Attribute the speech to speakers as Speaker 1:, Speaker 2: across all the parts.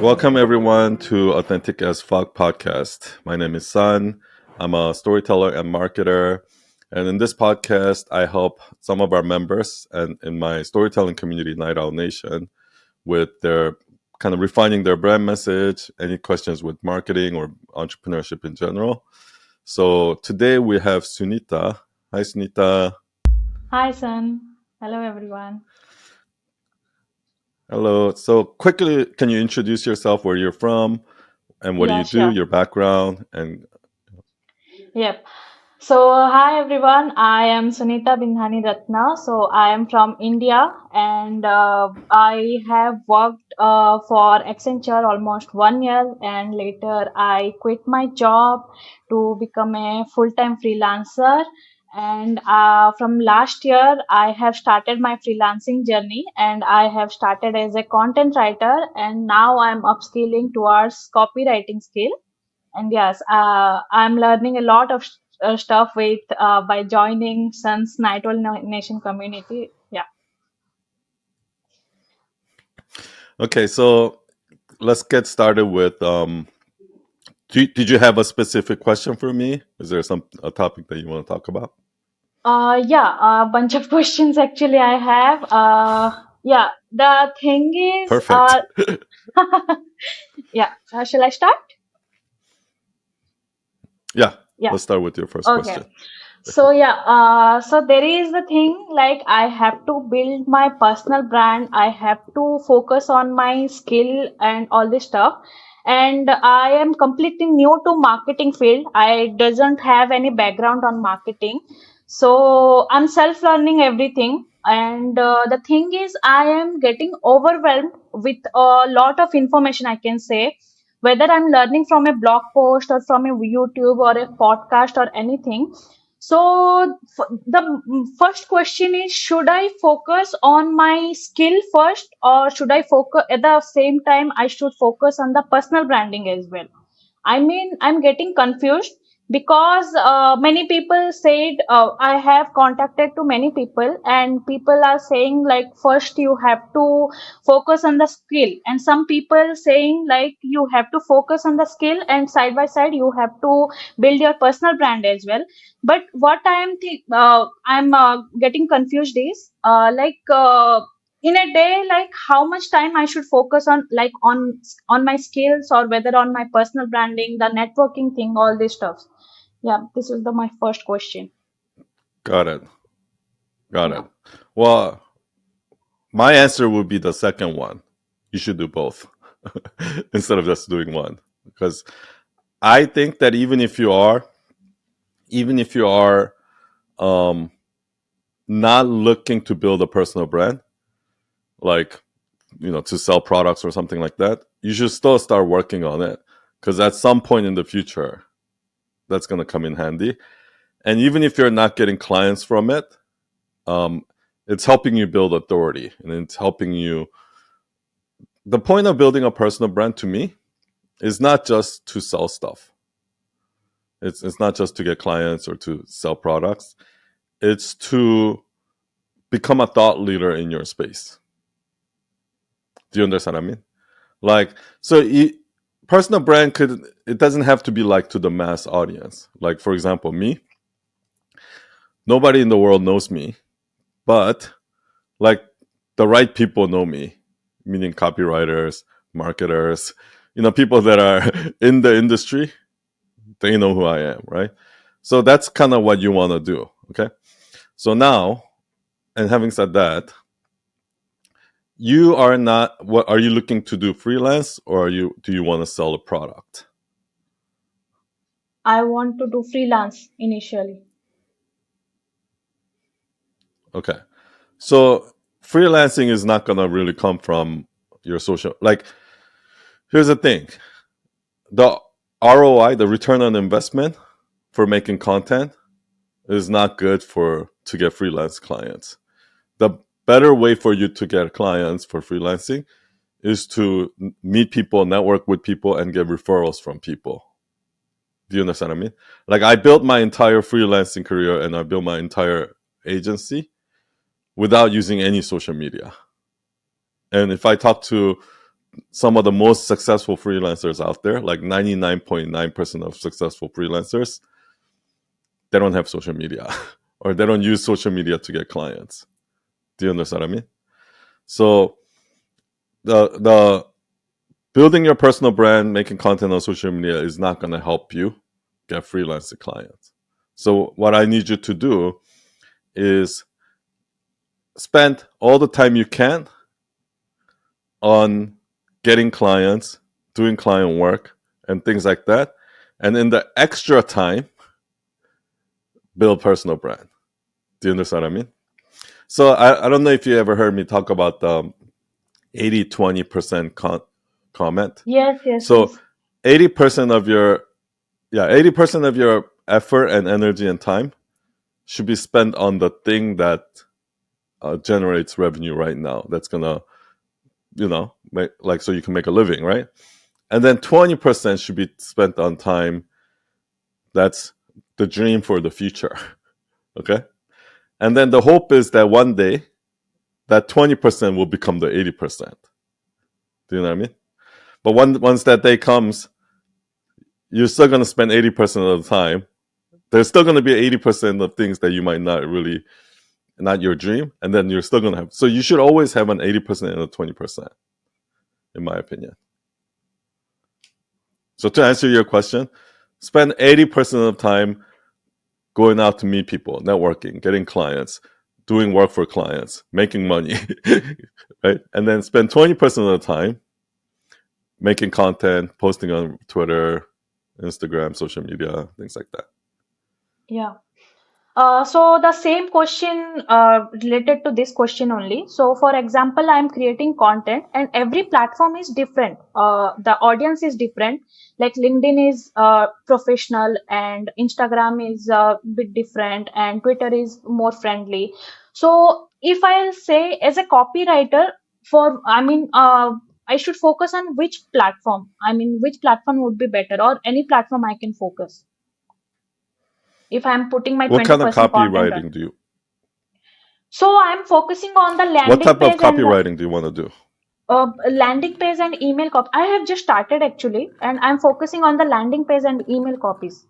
Speaker 1: Welcome everyone to Authentic as Fuck podcast. My name is Sun. I'm a storyteller and marketer. And in this podcast, I help some of our members and in my storytelling community, Night Owl Nation, with their kind of refining their brand message, any questions with marketing or entrepreneurship in general. So today we have Sunita. Hi, Sunita.
Speaker 2: Hi, Sun. Hello, everyone.
Speaker 1: Hello. So quickly, can you introduce yourself, where you're from, and what do
Speaker 2: Yeah,
Speaker 1: you do,
Speaker 2: sure.
Speaker 1: your background, and
Speaker 2: Yep. So, hi, everyone. I am Sunita Bindhani Ratna. So, I am from India and I have worked for Accenture almost 1 year, and later I quit my job to become a full-time freelancer. And from last year, I have started my freelancing journey, and I have started as a content writer, and now I'm upskilling towards copywriting skill. And yes, I'm learning a lot of stuff with by joining Sun's Nation community. Yeah.
Speaker 1: okay, so let's get started with did you have a specific question for me? Is there a topic that you want to talk about?
Speaker 2: Yeah, a bunch of questions actually I have. Yeah, the thing is,
Speaker 1: Perfect.
Speaker 2: yeah, shall I start?
Speaker 1: Yeah,
Speaker 2: Yeah.
Speaker 1: let's start with your first
Speaker 2: Okay.
Speaker 1: question.
Speaker 2: So yeah, so there is the thing like I have to build my personal brand. I have to focus on my skill and all this stuff. And I am completely new to marketing field. I doesn't have any background on marketing. So I'm self-learning everything. And the thing is, I am getting overwhelmed with a lot of information, I can say, whether I'm learning from a blog post or from a YouTube or a podcast or anything. So the first question is, should I focus on my skill first, or should I focus at the same time I should focus on the personal branding as well? I mean, I'm getting confused because many people said, I have contacted to many people, and people are saying like first you have to focus on the skill, and some people saying like you have to focus on the skill and side by side you have to build your personal brand as well. But what I'm getting confused is in a day, like how much time I should focus on, like on my skills, or whether on my personal branding, the networking thing, all this stuff. Yeah, this is my first question.
Speaker 1: Got it. Got
Speaker 2: Yeah.
Speaker 1: it. Well, my answer would be the second one. You should do both instead of just doing one. Because I think that even if you are um, not looking to build a personal brand, like to sell products or something like that, you should still start working on it, because at some point in the future that's going to come in handy. And even if you're not getting clients from it, um, it's helping you build authority, and it's helping you. The point of building a personal brand to me is not just to sell stuff. It's not just to get clients or to sell products. It's to become a thought leader in your space. Do you understand what I mean? Like, so personal brand it doesn't have to be like to the mass audience. Like, for example, me, nobody in the world knows me, but like the right people know me, meaning copywriters, marketers, people that are in the industry, they know who I am, right? So that's kind of what you want to do. Okay. So now, and having said that, you are not, what are you looking to do, freelance, or do you want to sell a product?
Speaker 2: I want to do freelance initially.
Speaker 1: Okay. So freelancing is not going to really come from your social, like, here's the thing. The ROI, the return on investment for making content, is not good for to get freelance clients. The better way for you to get clients for freelancing is to meet people, network with people, and get referrals from people. Do you understand what I mean? Like, I built my entire freelancing career and I built my entire agency without using any social media. And if I talk to some of the most successful freelancers out there, like 99.9% of successful freelancers, they don't have social media or they don't use social media to get clients. Do you understand what I mean? So the building your personal brand, making content on social media is not going to help you get freelancing clients. So what I need you to do is spend all the time you can on getting clients, doing client work, and things like that. And in the extra time, build personal brand. Do you understand what I mean? So I don't know if you ever heard me talk about the 80-20% comment.
Speaker 2: Yes, yes,
Speaker 1: So
Speaker 2: yes.
Speaker 1: 80% of your 80% of your effort and energy and time should be spent on the thing that generates revenue right now. That's gonna, make, like, so you can make a living, right? And then 20% should be spent on time that's the dream for the future. Okay? And then the hope is that one day that 20% will become the 80%. Do you know what I mean? But once that day comes, you're still going to spend 80% of the time. There's still going to be 80% of things that you might not your dream. And then you're still going to have. So you should always have an 80% and a 20%, in my opinion. So to answer your question, spend 80% of the time going out to meet people, networking, getting clients, doing work for clients, making money, right? And then spend 20% of the time making content, posting on Twitter, Instagram, social media, things like that.
Speaker 2: Yeah. So the same question related to this question only. So for example, I'm creating content and every platform is different. The audience is different. Like LinkedIn is professional and Instagram is a bit different and Twitter is more friendly. So if I'll say as a copywriter I should focus on which platform? I mean, which platform would be better or any platform I can focus if I'm putting my
Speaker 1: What kind of
Speaker 2: 20% content
Speaker 1: copywriting
Speaker 2: on.
Speaker 1: do you?
Speaker 2: So I'm focusing on the
Speaker 1: What
Speaker 2: landing
Speaker 1: type of
Speaker 2: page and the
Speaker 1: copywriting do you want to do?
Speaker 2: landing page and email copy. I have just started actually, and I'm focusing on the landing page and email copies.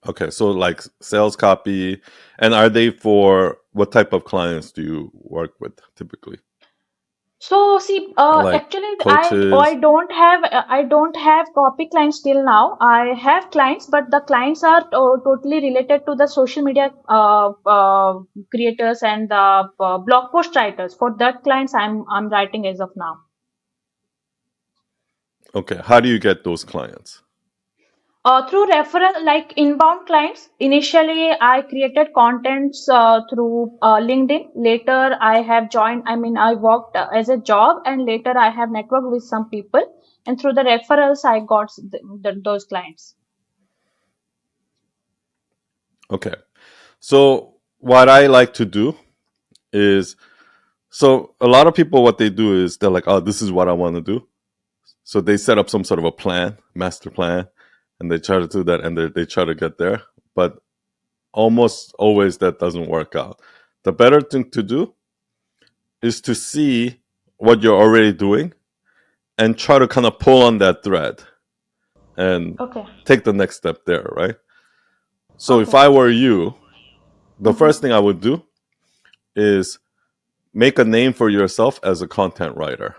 Speaker 1: Okay, so like sales copy, and are they for what type of clients do you work with typically?
Speaker 2: So see,
Speaker 1: Like
Speaker 2: actually, I
Speaker 1: coaches?
Speaker 2: don't have copy clients till now. I have clients, but the clients are totally related to the social media creators and the blog post writers. For that clients, I'm writing as of now.
Speaker 1: Okay, how do you get those clients?
Speaker 2: Through referral, like inbound clients, initially I created contents through LinkedIn. Later, I worked as a job, and later I have networked with some people. And through the referrals, I got those clients.
Speaker 1: Okay, so what I like to do is, so a lot of people, what they do is they're like, oh, this is what I want to do. So they set up some sort of a plan, master plan, and they try to do that, and they try to get there. But almost always that doesn't work out. The better thing to do is to see what you're already doing and try to kind of pull on that thread and
Speaker 2: Okay.
Speaker 1: take the next step there, right? So if
Speaker 2: Okay.
Speaker 1: I were you, the first
Speaker 2: Mm-hmm.
Speaker 1: thing I would do is make a name for yourself as a content writer.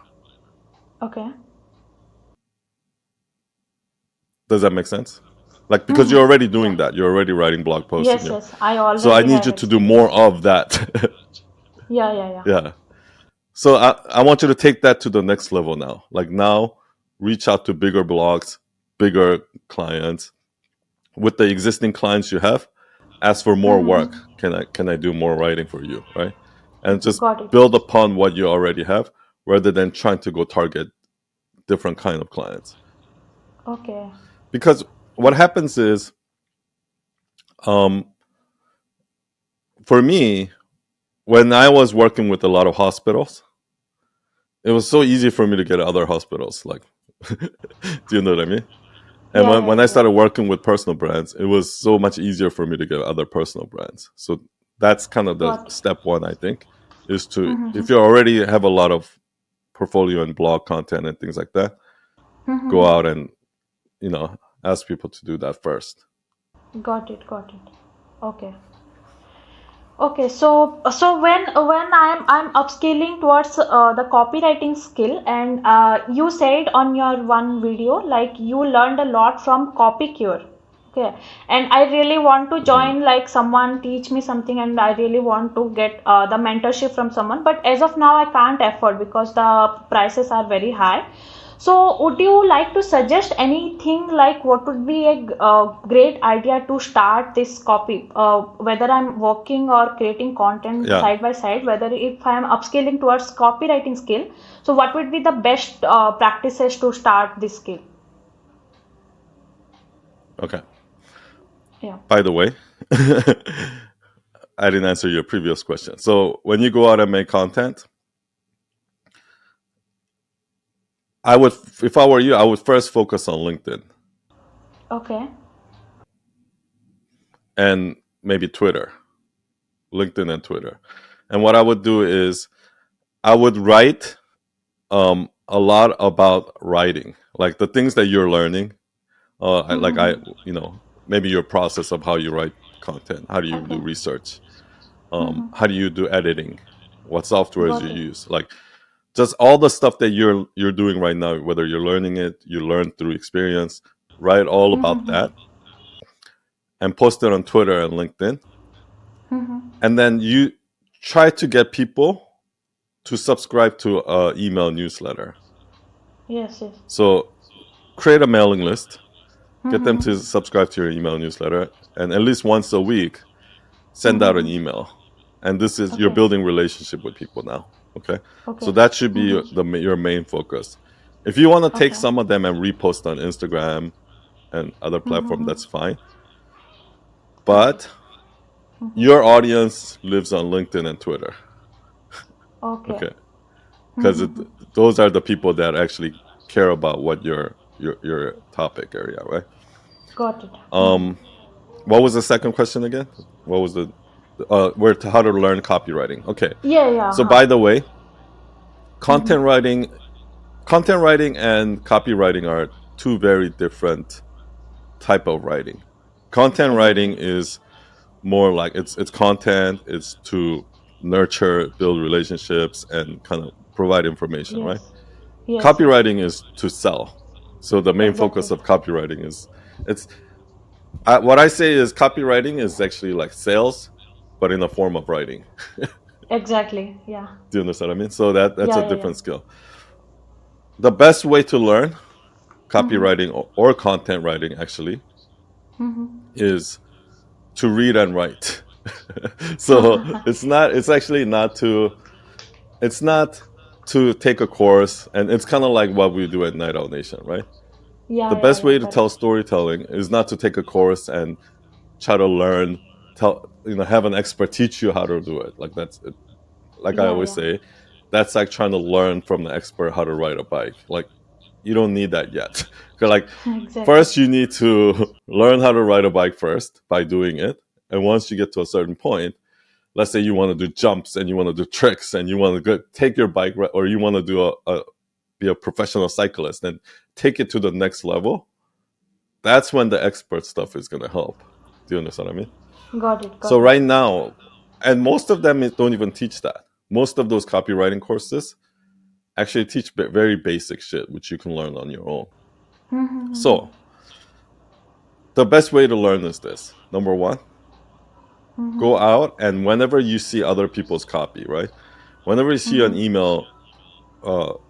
Speaker 2: Okay.
Speaker 1: Does that make sense? Like, because you're
Speaker 2: Mm-hmm.
Speaker 1: already
Speaker 2: Yeah.
Speaker 1: doing that, you're already writing blog posts and
Speaker 2: Yes.
Speaker 1: you
Speaker 2: Yes. I
Speaker 1: so I
Speaker 2: already
Speaker 1: need
Speaker 2: have
Speaker 1: you to do more
Speaker 2: experience.
Speaker 1: of that.
Speaker 2: Yeah. Yeah. Yeah.
Speaker 1: Yeah. So I want you to take that to the next level now. Like now, reach out to bigger blogs, bigger clients. With the existing clients you have, ask for more work.
Speaker 2: Mm-hmm.
Speaker 1: Can I do more writing for you, right? And just
Speaker 2: Got it.
Speaker 1: build upon what you already have, rather than trying to go target different kind of clients.
Speaker 2: Okay.
Speaker 1: Because what happens is, um, for me, when I was working with a lot of hospitals, it was so easy for me to get other hospitals. Like, do you know what I mean? And
Speaker 2: Yeah.
Speaker 1: when
Speaker 2: Yeah.
Speaker 1: I
Speaker 2: Yeah.
Speaker 1: started working with personal brands, it was so much easier for me to get other personal brands. So that's kind of the
Speaker 2: Got it.
Speaker 1: step one, I think, is to, if
Speaker 2: Mm-hmm.
Speaker 1: you already have a lot of portfolio and blog content and things like that, go
Speaker 2: Mm-hmm.
Speaker 1: out and ask people to do that first.
Speaker 2: Got it. Got it. Okay. Okay, so when I'm upscaling towards the copywriting skill, and you said on your one video like you learned a lot from CopyCure. Okay, and I really want to
Speaker 1: Hmm.
Speaker 2: join, like someone teach me something, and I really want to get the mentorship from someone. But as of now, I can't afford because the prices are very high. So, would you like to suggest anything like what would be a great idea to start this copy? Whether I'm working or creating content
Speaker 1: Yeah.
Speaker 2: side by side, whether if I'm upscaling towards copywriting skill, so what would be the best practices to start this skill?
Speaker 1: Okay.
Speaker 2: Yeah.
Speaker 1: By the way, I didn't answer your previous question. So when you go out and make content, I would, if I were you, I would first focus on LinkedIn
Speaker 2: Okay.
Speaker 1: and maybe Twitter, LinkedIn and Twitter. And what I would do is I would write a lot about writing, like the things that you're learning. I,
Speaker 2: Mm-hmm.
Speaker 1: maybe your process of how you write content, how do you do
Speaker 2: Okay.
Speaker 1: research,
Speaker 2: Mm-hmm.
Speaker 1: how do you do editing, what softwares you
Speaker 2: Got it.
Speaker 1: use, like just all the stuff that you're doing right now, whether you're learning it, you learn through experience, write all about
Speaker 2: Mm-hmm.
Speaker 1: that and post it on Twitter and LinkedIn.
Speaker 2: Mm-hmm.
Speaker 1: And then you try to get people to subscribe to a email newsletter.
Speaker 2: Yes. Yes.
Speaker 1: So create a mailing list, get them to
Speaker 2: Mm-hmm.
Speaker 1: subscribe to your email newsletter, and at least once a week send out an
Speaker 2: Mm-hmm.
Speaker 1: email. And this is, you're
Speaker 2: Okay.
Speaker 1: building relationship with people now. Okay, so
Speaker 2: Okay.
Speaker 1: that should be
Speaker 2: Mm-hmm.
Speaker 1: your main focus. If you want to take
Speaker 2: Okay.
Speaker 1: some of them and repost on Instagram and other platform,
Speaker 2: Mm-hmm.
Speaker 1: that's fine.
Speaker 2: Got it.
Speaker 1: But
Speaker 2: Mm-hmm.
Speaker 1: your audience lives on LinkedIn and Twitter.
Speaker 2: Okay.
Speaker 1: Okay, because
Speaker 2: Mm-hmm.
Speaker 1: those are the people that actually care about what your topic area, right?
Speaker 2: Got it. Mm-hmm.
Speaker 1: Um, what was the second question again? What was the where to how to learn copywriting? Okay,
Speaker 2: Yeah, yeah,
Speaker 1: so
Speaker 2: huh.
Speaker 1: by the way, content
Speaker 2: Mm-hmm.
Speaker 1: writing, content writing and copywriting are two very different type of writing. Content writing
Speaker 2: Exactly.
Speaker 1: is more like it's content, it's to nurture, build relationships, and kind of provide information, right?
Speaker 2: Yes. Yes, yes.
Speaker 1: Copywriting is to sell. So the main focus
Speaker 2: Exactly.
Speaker 1: of copywriting is it's what I say is copywriting is actually like sales, but in the form of writing.
Speaker 2: Exactly. Yeah.
Speaker 1: Do you understand what I mean? So that's
Speaker 2: Yeah,
Speaker 1: a
Speaker 2: yeah, yeah.
Speaker 1: different skill. The best way to learn
Speaker 2: Mm-hmm.
Speaker 1: copywriting or content writing actually
Speaker 2: Mm-hmm.
Speaker 1: is to read and write. So it's actually not to it's not to take a course, and it's kind of like what we do at Night Owl Nation, right? The
Speaker 2: Yeah, yeah,
Speaker 1: best
Speaker 2: yeah.
Speaker 1: way to tell
Speaker 2: Correct.
Speaker 1: storytelling is not to take a course and try to learn, have an expert teach you how to do it. Like that's it. Like I
Speaker 2: Yeah,
Speaker 1: always
Speaker 2: yeah.
Speaker 1: say, that's like trying to learn from the expert how to ride a bike. Like you don't need that yet. 'Cause, like
Speaker 2: Exactly.
Speaker 1: first you need to learn how to ride a bike first by doing it, and once you get to a certain point, let's say you want to do jumps and you want to do tricks and you want to take your bike, or you want to do be a professional cyclist and take it to the next level. That's when the expert stuff is going to help. Do you understand what I mean?
Speaker 2: Got it.
Speaker 1: So
Speaker 2: Got it.
Speaker 1: right now, and most of them don't even teach that. Most of those copywriting courses actually teach very basic shit, which you can learn on your own.
Speaker 2: Mm-hmm.
Speaker 1: So the best way to learn is this: number one,
Speaker 2: Mm-hmm.
Speaker 1: go out and whenever you see other people's copy, right? Whenever you see an
Speaker 2: Mm-hmm.
Speaker 1: email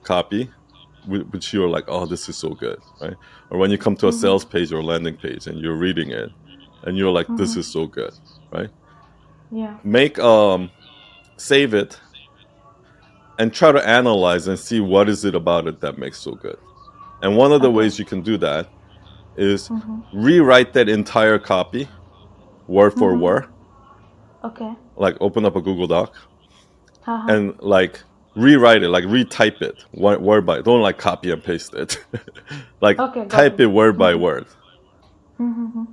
Speaker 1: copy, which you're like, oh, this is so good, right? Or when you come to a
Speaker 2: Mm-hmm.
Speaker 1: sales page or landing page and you're reading it, and you're like, this
Speaker 2: Mm-hmm.
Speaker 1: is so good, right?
Speaker 2: Yeah.
Speaker 1: Make save it and try to analyze and see what is it about it that makes so good. And one of the
Speaker 2: Okay.
Speaker 1: ways you can do that is
Speaker 2: Mm-hmm.
Speaker 1: rewrite that entire copy word for
Speaker 2: Mm-hmm.
Speaker 1: word.
Speaker 2: Okay.
Speaker 1: Like open up a Google Doc
Speaker 2: Haha.
Speaker 1: and like rewrite it, like retype it word by. Don't like copy and paste it. Like
Speaker 2: Okay. Got
Speaker 1: type
Speaker 2: it.
Speaker 1: it word by
Speaker 2: Mm-hmm.
Speaker 1: word,
Speaker 2: Mm-hmm.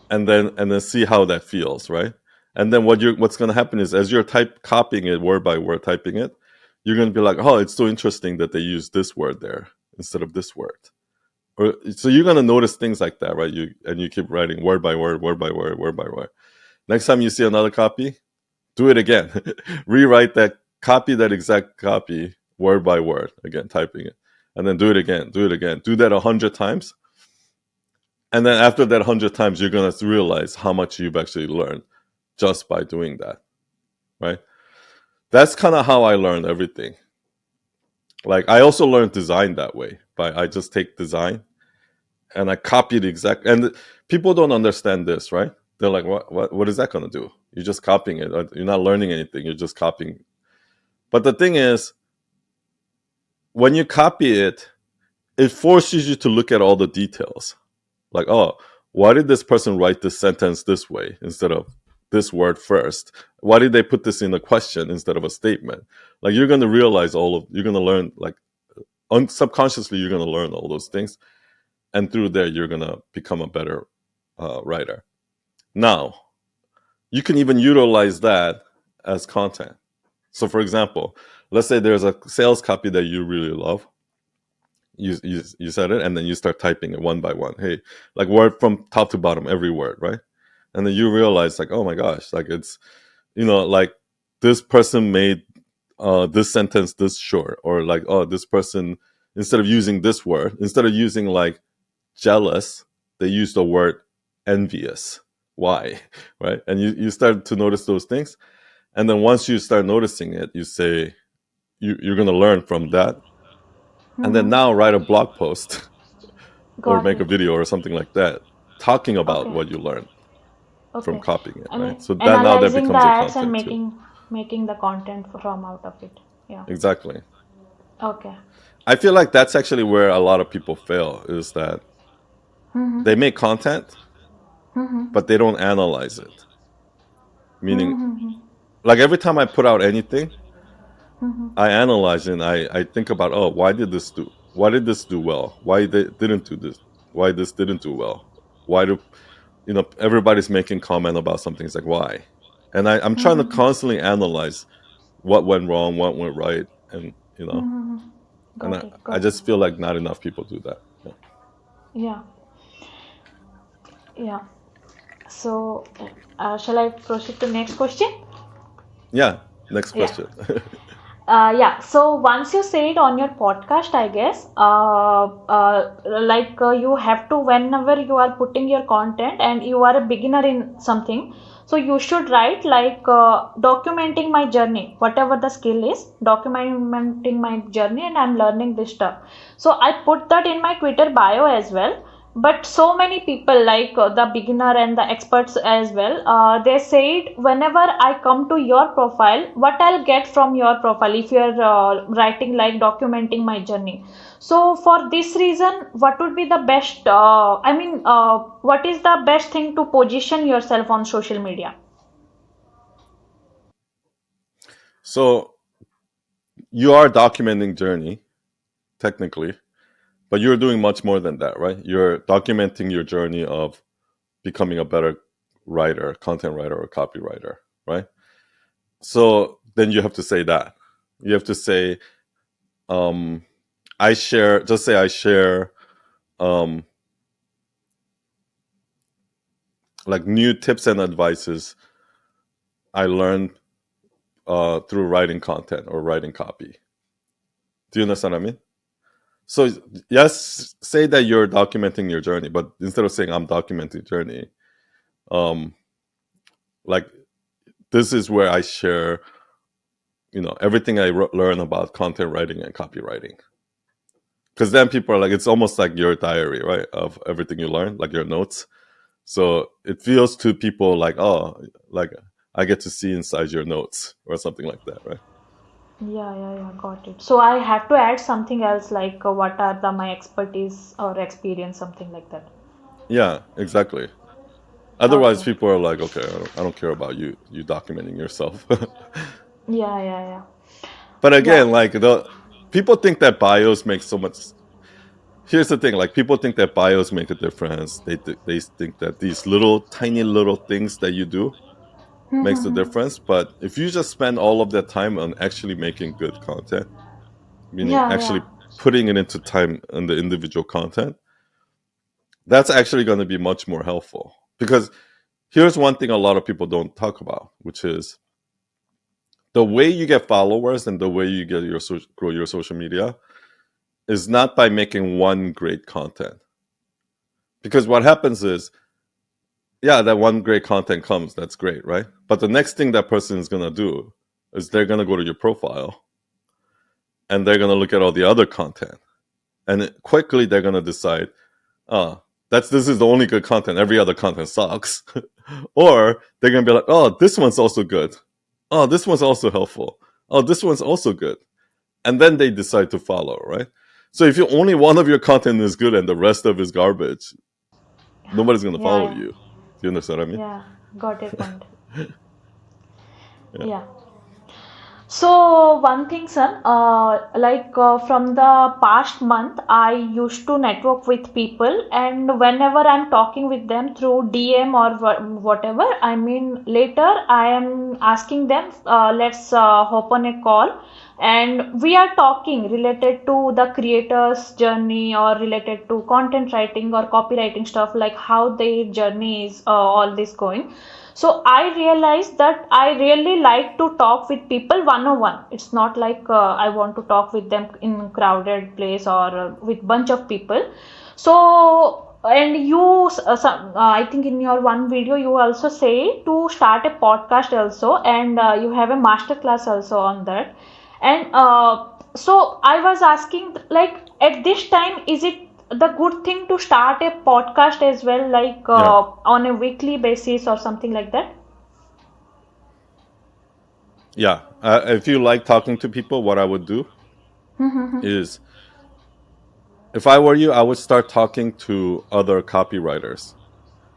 Speaker 1: and then see how that feels, right? And then what's going to happen is as you're type copying it word by word, typing it, you're going to be like, oh, it's so interesting that they use this word there instead of this word. Or, so you're going to notice things like that, right? You keep writing word by word, word by word, word by word. Next time you see another copy, do it again. Rewrite that, copy that exact copy word by word, again, typing it. And then do it again, do it again. Do that 100 times. And then after that 100 times, you're going to realize how much you've actually learned just by doing that, right? That's kind of how I learned everything. Like, I also learned design that way. I just take design and I copy the exact. And people don't understand this, right? They're like, what is that going to do? You're just copying it. You're not learning anything. You're just copying. But the thing is, when you copy it, it forces you to look at all the details. Like, oh, why did this person write this sentence this way instead of this word first? Why did they put this in a question instead of a statement? Like, you're going to realize you're going to learn, like, subconsciously, you're going to learn all those things. And through there, you're going to become a better writer. Now, you can even utilize that as content. So, for example, let's say there's a sales copy that you really love. You said it, and then you start typing it one by one. Hey, like, word from top to bottom, every word, right? And then you realize, like, oh my gosh, like, it's, like, this person made this sentence this short, or like, oh, this person, instead of using this word, instead of using like jealous, they use the word envious. Why? Right? And you start to notice those things. And then once you start noticing it, you say, you're going to learn from that. And then now write a blog post or
Speaker 2: Got
Speaker 1: make a
Speaker 2: it.
Speaker 1: video or something like that, talking about
Speaker 2: Okay.
Speaker 1: what you learned from
Speaker 2: Okay.
Speaker 1: copying it,
Speaker 2: I
Speaker 1: right?
Speaker 2: mean,
Speaker 1: So now that
Speaker 2: analyzing the
Speaker 1: becomes your
Speaker 2: ads and
Speaker 1: content too.
Speaker 2: making the content from out of it. Yeah.
Speaker 1: Exactly.
Speaker 2: Okay.
Speaker 1: I feel like that's actually where a lot of people fail, is that
Speaker 2: Mm-hmm.
Speaker 1: they make content,
Speaker 2: Mm-hmm.
Speaker 1: but they don't analyze it. Meaning,
Speaker 2: Mm-hmm.
Speaker 1: like, every time I put out anything,
Speaker 2: Mm-hmm.
Speaker 1: I analyze it and I think about, oh, why did this do well? Why they didn't do this? Why this didn't do well? Why do everybody's making comment about something? It's like, why? And I'm trying to
Speaker 2: Mm-hmm.
Speaker 1: constantly analyze what went wrong, what went right, and
Speaker 2: Mm-hmm.
Speaker 1: and
Speaker 2: Got it.
Speaker 1: I
Speaker 2: Got it.
Speaker 1: just feel like not enough people do that. Yeah.
Speaker 2: Yeah. Yeah. So, shall I proceed to next question?
Speaker 1: Yeah. Next
Speaker 2: Yeah.
Speaker 1: question.
Speaker 2: Yeah, so once you say it on your podcast, I guess, you have to, whenever you are putting your content and you are a beginner in something, so you should write documenting my journey, whatever the skill is, documenting my journey, and I'm learning this stuff. So I put that in my Twitter bio as well. But so many people, the beginner and the experts as well, they said whenever I come to your profile, what I'll get from your profile if you're writing like documenting my journey. So for this reason, what would be the best, what is the best thing to position yourself on social media?
Speaker 1: So you are documenting journey, technically, but you're doing much more than that, right? You're documenting your journey of becoming a better writer, content writer, or copywriter, right? So then you have to say that. You have to say, um, I share, um, like, new tips and advices I learned through writing content or writing copy. Do you understand what I mean? So yes, say that you're documenting your journey, but instead of saying I'm documenting journey, um, like, this is where I share, everything I learn about content writing and copywriting. Because then people are like, it's almost like your diary, right, of everything you learn, like your notes. So it feels to people like, oh, like, I get to see inside your notes or something like that, right?
Speaker 2: Yeah, yeah, yeah, got it. So I have to add something else like what are my expertise or experience, something like that.
Speaker 1: Yeah, exactly. Otherwise,
Speaker 2: Okay.
Speaker 1: people are like, okay, I don't care about you documenting yourself.
Speaker 2: Yeah, yeah, yeah.
Speaker 1: But
Speaker 2: Yeah.
Speaker 1: again, like, the people think that bios make so much. Here's the thing: like, people think that bios make a difference. They think that these little, tiny little things that you do makes the difference. But if you just spend all of that time on actually making good content, meaning
Speaker 2: Yeah, yeah.
Speaker 1: actually putting it into time in the individual content, that's actually going to be much more helpful. Because here's one thing a lot of people don't talk about, which is the way you get followers and the way you get your grow your social media is not by making one great content. Because what happens is, yeah, that one great content comes, that's great, right? But the next thing that person is going to do is they're going to go to your profile and they're going to look at all the other content. And quickly they're going to decide, oh, this is the only good content. Every other content sucks. Or they're going to be like, oh, this one's also good. Oh, this one's also helpful. Oh, this one's also good. And then they decide to follow, right? So if you only one of your content is good and the rest of is garbage, nobody's going to
Speaker 2: Yeah,
Speaker 1: follow
Speaker 2: yeah.
Speaker 1: you. Do you understand what I mean?
Speaker 2: Yeah, got your point.
Speaker 1: Yeah.
Speaker 2: Yeah. So one thing, son, from the past month, I used to network with people, and whenever I'm talking with them through DM or whatever, I mean, later I am asking them, let's hop on a call, and we are talking related to the creator's journey or related to content writing or copywriting stuff, like how their journey is, all this going. So I realized that I really like to talk with people one on one. It's not like I want to talk with them in crowded place or with bunch of people. So and you I think in your one video you also say to start a podcast also, and you have a master class also on that. And so I was asking, like, at this time, is it the good thing to start a podcast as well, like
Speaker 1: Yeah.
Speaker 2: on a weekly basis or something like that?
Speaker 1: Yeah. If you like talking to people, what I would do is, if I were you, I would start talking to other copywriters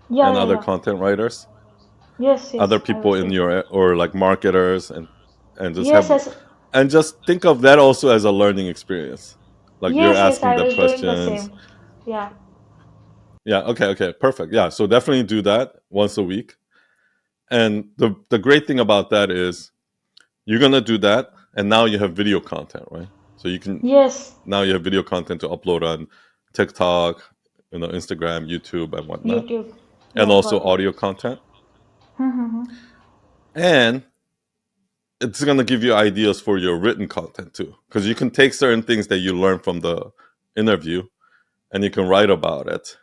Speaker 2: Yeah,
Speaker 1: and
Speaker 2: yeah,
Speaker 1: other
Speaker 2: yeah.
Speaker 1: content writers,
Speaker 2: Yes,
Speaker 1: other
Speaker 2: yes. I
Speaker 1: people
Speaker 2: was
Speaker 1: in
Speaker 2: thinking.
Speaker 1: your, or like marketers, and just
Speaker 2: Yes,
Speaker 1: have,
Speaker 2: yes,
Speaker 1: and just think of that also as a learning experience. Like you're
Speaker 2: yes, yes.
Speaker 1: asking
Speaker 2: I
Speaker 1: them
Speaker 2: was doing the
Speaker 1: questions.
Speaker 2: same. Yeah.
Speaker 1: Yeah. Okay. Okay. Perfect. Yeah. So definitely do that once a week. And the great thing about that is you're gonna do that, and now you have video content, right? So you can
Speaker 2: Yes.
Speaker 1: now you have video content to upload on TikTok, Instagram, YouTube, and whatnot,
Speaker 2: YouTube.
Speaker 1: and
Speaker 2: Yeah,
Speaker 1: also
Speaker 2: got it.
Speaker 1: audio content. And it's gonna give you ideas for your written content too, because you can take certain things that you learn from the interview and you can write about it,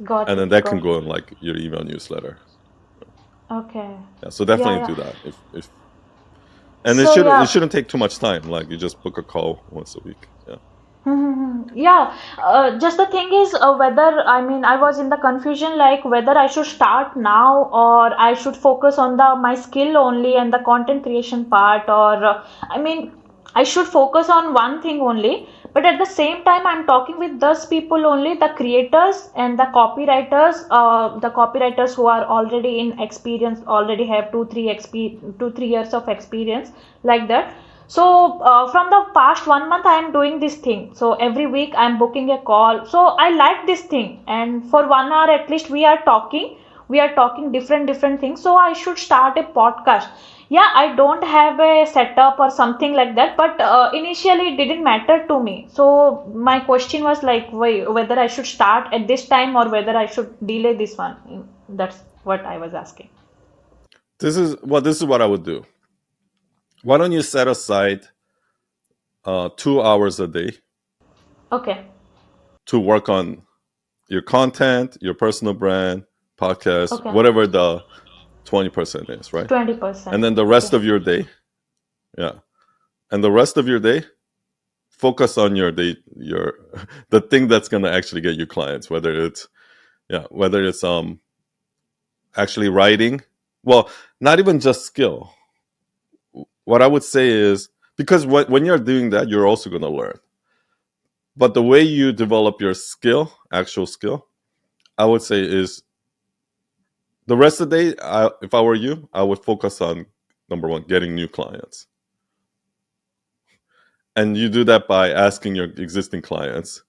Speaker 2: Got
Speaker 1: and then
Speaker 2: it.
Speaker 1: that can
Speaker 2: Got
Speaker 1: go
Speaker 2: it.
Speaker 1: in like your email newsletter.
Speaker 2: Okay.
Speaker 1: Yeah, so
Speaker 2: Yeah,
Speaker 1: definitely do
Speaker 2: yeah.
Speaker 1: that. If and
Speaker 2: So
Speaker 1: it
Speaker 2: yeah.
Speaker 1: shouldn't take too much time. Like you just book a call once a week. Yeah.
Speaker 2: Yeah, just the thing is whether, I mean, I was in the confusion, like whether I should start now or I should focus on the my skill only and the content creation part, or I mean, I should focus on one thing only. But at the same time, I'm talking with those people only, the creators and the copywriters who are already in experience, already have 2 3 years of experience, like that. So from the past 1 month, I am doing this thing. So every week I am booking a call. So I like this thing, and for 1 hour at least we are talking. We are talking different things. So I should start a podcast. Yeah, I don't have a setup or something like that, but initially it didn't matter to me. So my question was like, whether I should start at this time or whether I should delay this one. That's what I was asking.
Speaker 1: This is what I would do. Why don't you set aside 2 hours a day
Speaker 2: Okay.
Speaker 1: to work on your content, your personal brand, podcast,
Speaker 2: Okay.
Speaker 1: whatever the 20% is, right?
Speaker 2: 20%.
Speaker 1: And then the
Speaker 2: Okay.
Speaker 1: rest of your day, yeah. And the rest of your day, focus on your the thing that's gonna actually get you clients, whether it's actually writing. Well, not even just skill. What I would say is, because when you're doing that, you're also gonna learn. But the way you develop your skill, actual skill, I would say is the rest of the day, if I were you, I would focus on number one, getting new clients. And you do that by asking your existing clients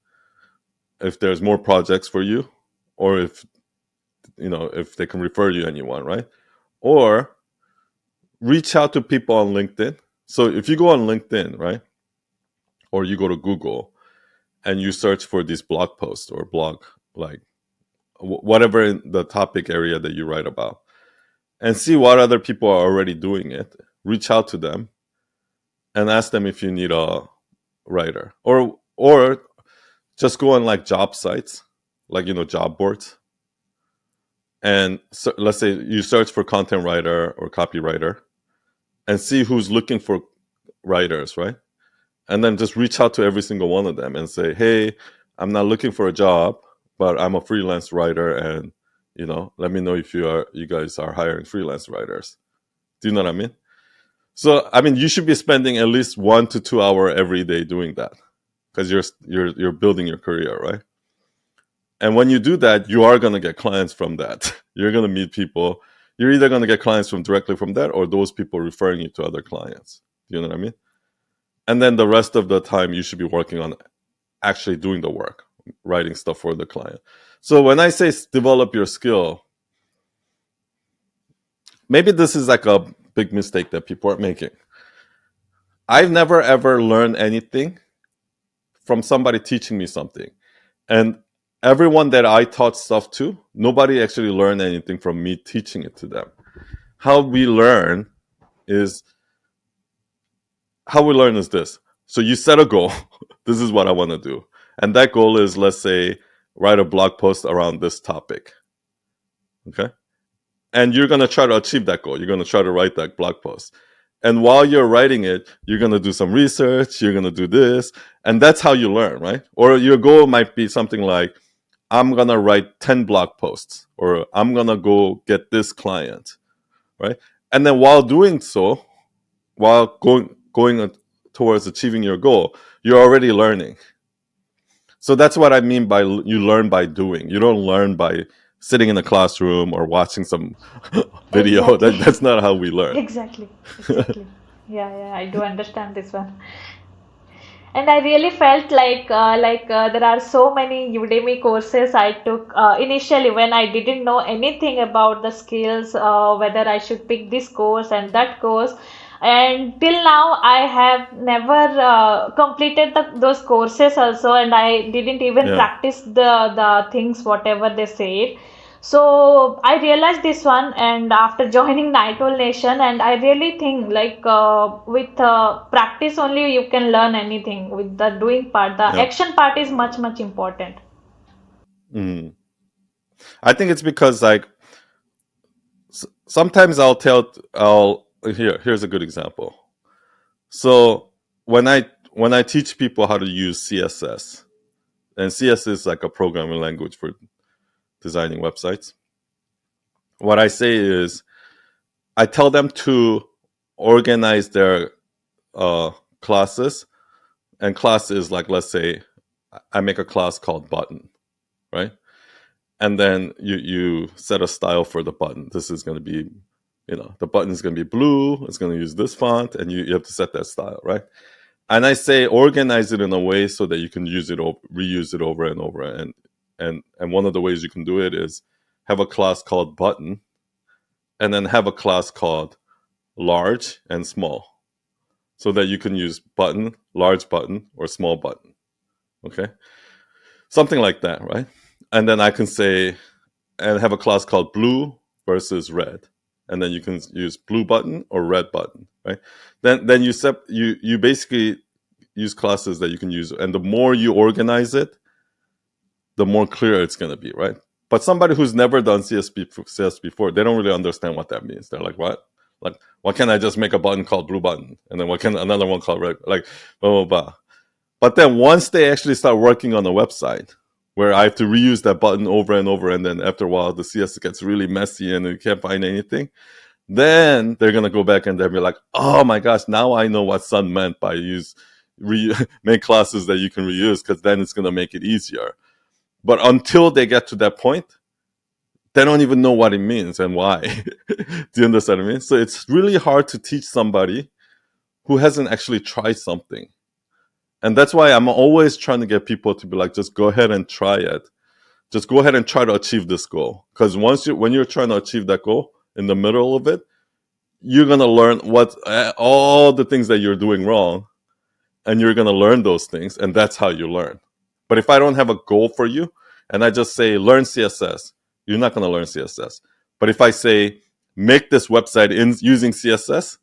Speaker 1: if there's more projects for you, or if they can refer you anyone, right? Or reach out to people on LinkedIn. So if you go on LinkedIn, right, or you go to Google and you search for these blog posts or blog, like whatever in the topic area that you write about, and see what other people are already doing it. Reach out to them and ask them if you need a writer, or just go on like job sites, like job boards, and so, let's say you search for content writer or copywriter, and see who's looking for writers, right? And then just reach out to every single one of them and say, hey, I'm not looking for a job, but I'm a freelance writer, and let me know if you guys are hiring freelance writers. Do you know what I mean? So I mean, you should be spending at least 1 to 2 hours every day doing that, because you're building your career, right? And when you do that, you are going to get clients from that. You're going to meet people. You're either going to get clients from directly from that, or those people referring you to other clients. Do you know what I mean? And then the rest of the time, you should be working on actually doing the work, writing stuff for the client. So when I say develop your skill, maybe this is like a big mistake that people are making. I've never ever learned anything from somebody teaching me something. And everyone that I taught stuff to, nobody actually learned anything from me teaching it to them. How we learn is this. So you set a goal. This is what I want to do. And that goal is, let's say, write a blog post around this topic. Okay? And you're going to try to achieve that goal. You're going to try to write that blog post. And while you're writing it, you're going to do some research. You're going to do this. And that's how you learn, right? Or your goal might be something like, I'm going to write 10 blog posts, or I'm going to go get this client, right? And then while doing so, while going towards achieving your goal, you're already learning. So that's what I mean by you learn by doing. You don't learn by sitting in a classroom or watching some video.
Speaker 2: Exactly.
Speaker 1: That's not how we learn.
Speaker 2: Exactly. Exactly. Yeah, yeah, I do understand this one. And I really felt like there are so many Udemy courses I took initially when I didn't know anything about the skills, whether I should pick this course and that course. And till now, I have never completed those courses also, and I didn't even
Speaker 1: Yeah.
Speaker 2: practice the things whatever they said. So I realized this one, and after joining Night Owl Nation, and I really think with practice only you can learn anything. With the doing part, the
Speaker 1: Yeah.
Speaker 2: action part is much important.
Speaker 1: Mm. I think it's because like sometimes here's a good example. So when I teach people how to use CSS, and CSS is like a programming language for designing websites, what I say is I tell them to organize their classes. And class is like, let's say I make a class called button, right? And then you set a style for the button. This is going to be, the button is going to be blue. It's going to use this font, and you have to set that style, right? And I say organize it in a way so that you can reuse it over and over. And one of the ways you can do it is have a class called button, and then have a class called large and small, so that you can use button, large button, or small button. Okay, something like that, right? And then I can say, and have a class called blue versus red, and then you can use blue button or red button, right? Then you basically use classes that you can use, and the more you organize it, the more clear it's going to be, right? But somebody who's never done CSS before, they don't really understand what that means. They're like, what? Like, why can't I just make a button called blue button, and then why can't another one called red? Like, blah blah blah. But then once they actually start working on a website where I have to reuse that button over and over, and then after a while the CSS gets really messy and you can't find anything, then they're gonna go back and they'll be like, oh my gosh, now I know what Sun meant by make classes that you can reuse, because then it's gonna make it easier. But until they get to that point, they don't even know what it means and why. Do you understand what I mean? So it's really hard to teach somebody who hasn't actually tried something. And that's why I'm always trying to get people to be like, just go ahead and try it. Just go ahead and try to achieve this goal. Because when you're trying to achieve that goal, in the middle of it, you're gonna learn what all the things that you're doing wrong, and you're gonna learn those things, and that's how you learn. But if I don't have a goal for you, and I just say learn CSS, you're not gonna learn CSS. But if I say make this website using CSS,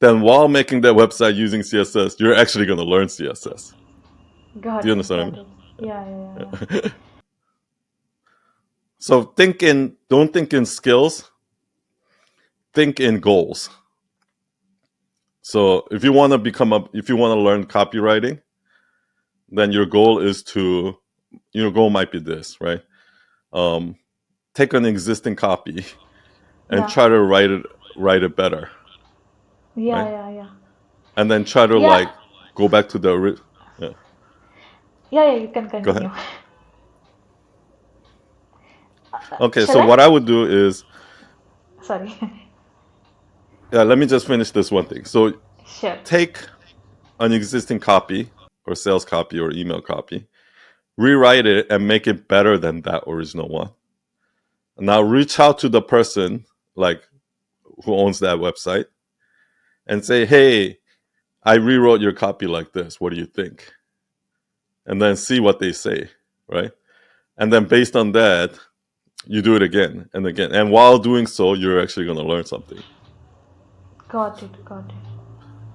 Speaker 1: then while making that website using CSS, you're actually gonna learn CSS. Do
Speaker 2: Got
Speaker 1: you
Speaker 2: it,
Speaker 1: understand
Speaker 2: got
Speaker 1: what
Speaker 2: it. Yeah, yeah, yeah,
Speaker 1: I mean? So don't think in skills, think in goals. So if you want to learn copywriting, then your goal is to, your goal might be this, right? Um, take an existing copy and
Speaker 2: yeah.
Speaker 1: try to write it better,
Speaker 2: Yeah,
Speaker 1: right?
Speaker 2: yeah, yeah.
Speaker 1: And then try to
Speaker 2: Yeah,
Speaker 1: like go back to yeah.
Speaker 2: yeah, yeah, you can
Speaker 1: Go
Speaker 2: continue.
Speaker 1: ahead. Okay,
Speaker 2: Shall
Speaker 1: so
Speaker 2: I?
Speaker 1: what I would do is,
Speaker 2: Sorry.
Speaker 1: yeah, let me just finish this one thing. So
Speaker 2: Sure.
Speaker 1: take an existing copy or sales copy or email copy, rewrite it and make it better than that original one. Now reach out to the person like who owns that website and say, "Hey, I rewrote your copy like this. What do you think?" And then see what they say, right? And then based on that, you do it again and again. And while doing so, you're actually going to learn something.
Speaker 2: Got it, got it.